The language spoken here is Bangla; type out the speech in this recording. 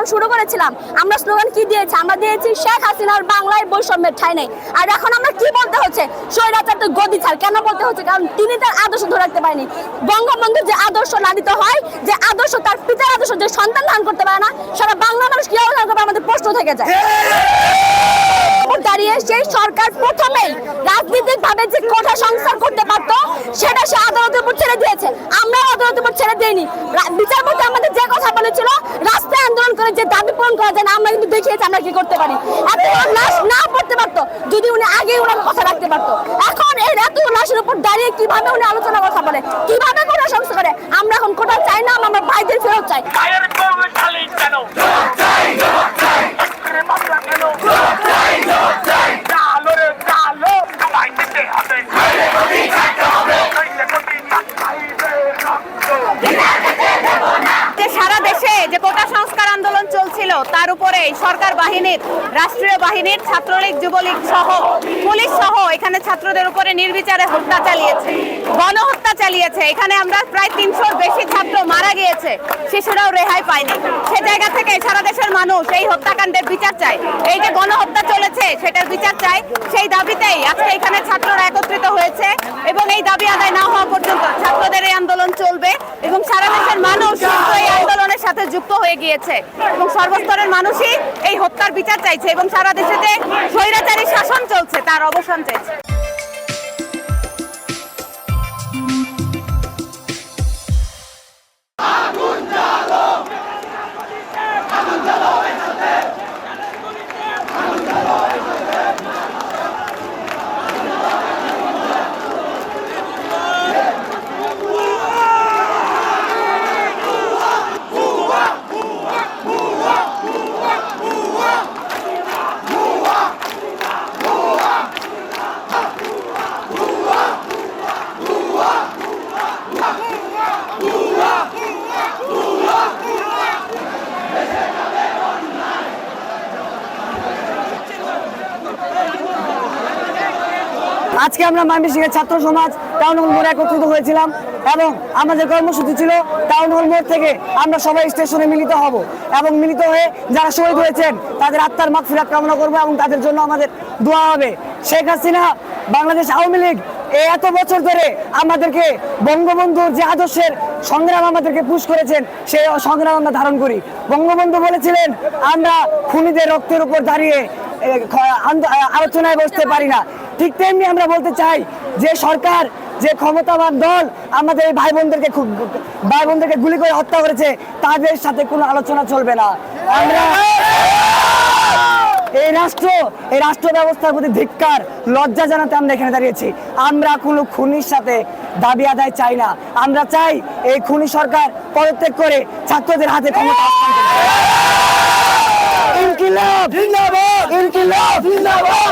যখন শুরু করেছিলাম আমরা স্লোগান কি দিয়েছি? আমরা দিয়েছি শেখ হাসিনার বাংলায় বৈষম্যের ঠাঁই নেই। আর এখন আমরা কি বলতে হচ্ছে? স্বৈরাচার তো গদি ছাড়। কেন বলতে হচ্ছে? কারণ তিনি তার আদর্শ ধরে রাখতে পারেনি। বঙ্গবন্ধুর যে আদর্শ লালিত হয়, যে আদর্শ তার পিতার আদর্শ যে সন্তান ধারণ করতে পারে না, সারা বাংলা মানুষ কি ধারণ করবে আমাদের প্রশ্ন থেকে যায়। দাঁড়িয়ে সেই সরকার প্রথমেই রাজনৈতিক ভাবে যে কোটা সংস্কার করতে পারত সেটা সে আদালতের উপর ছেড়ে দিয়েছে। আমরা আদালতের উপর ছেড়ে দিইনি। বিচারপতি আমাদের যে কথা বলেছিল রাস্তায় আন্দোলন করে যে দাবি পূরণ করা যায় না, আমরা কিন্তু দেখিয়েছি আমরা কি করতে পারি। এত লাশ না পড়তে পারতো যদি উনি আগেই ওনার কথা রাখতে পারতো। এখন এই এত লাশের উপর দাঁড়িয়ে কিভাবে উনি আলোচনা কথা বলে, কিভাবে কোটা সংস্কার করে? আমরা এখন কোটা চাই না, আমরা ভাইদের ফেরত চাই। সারা দেশে যে কোটা সংস্কার আন্দোলন চলছিল তার উপরে সরকার বাহিনীর, রাষ্ট্রীয় বাহিনীর, ছাত্রলীগ, যুবলীগ সহ পুলিশ সহ এখানে ছাত্রদের উপরে নির্বিচারে হত্যা চালিয়েছে, গণহত্যা চালিয়েছে। এখানে আমরা প্রায় 300-র বেশি ছাত্র মারা গিয়েছে, শিশুরাও রেহাই পায়নি। সে জায়গা থেকে সারা দেশের মানুষ এই হত্যাকাণ্ডের বিচার চায়। এই যে গণহত্যা চলেছে সেটার বিচার চায়। সেই দাবিতেই আজকে এখানে ছাত্ররা একত্রিত হয়েছে এবং এই দাবি আদায় না হওয়া পর্যন্ত ছাত্রদের এই আন্দোলন চলবে এবং সারা দেশের মানুষ এই আন্দোলনের সাথে যুক্ত হয়ে গিয়েছে এবং সর্বস্তরের মানুষই এই হত্যার বিচার চাইছে এবং সারা দেশে যে স্বৈরাচারী শাসন চলছে তার অবসান চাইছে। আজকে আমরা ময়মনসিংহের ছাত্র সমাজ টাউন হল মোড়ে একত্রিত হয়েছিলাম এবং আমাদের কর্মসূচি ছিল টাউন হল মোড় থেকে আমরা সবাই স্টেশনে মিলিত হব এবং মিলিত হয়ে যারা শহীদ হয়েছেন তাদের আত্মার মাগফিরাত কামনা করবো এবং তাদের জন্য আমাদের দোয়া হবে। শেখ হাসিনা, বাংলাদেশ আওয়ামী লীগ এত বছর ধরে আমাদেরকে বঙ্গবন্ধুর যে আদর্শের সংগ্রাম আমাদেরকে পুশ করেছেন সেই সংগ্রাম আমরা ধারণ করি। বঙ্গবন্ধু বলেছিলেন আমরা খুনিদের রক্তের উপর দাঁড়িয়ে আলোচনায় বসতে পারি না। ঠিক তেমনি আমরা বলতে চাই যে সরকার, যে ক্ষমতাবান দল আমাদের এই ভাই বোনদেরকে গুলি করে হত্যা করেছে তাদের সাথে কোনো আলোচনা চলবে না। আমরা এই রাষ্ট্র ব্যবস্থার প্রতি ধিক্কার, লজ্জা জানাতে আমরা এখানে দাঁড়িয়েছি। আমরা কোনো খুনির সাথে দাবি আদায় চাই না। আমরা চাই এই খুনি সরকার পদত্যাগ করে ছাত্রদের হাতে ক্ষমতা হস্তান্তর। ইনকিলাব জিন্দাবাদ, ইনকিলাব জিন্দাবাদ।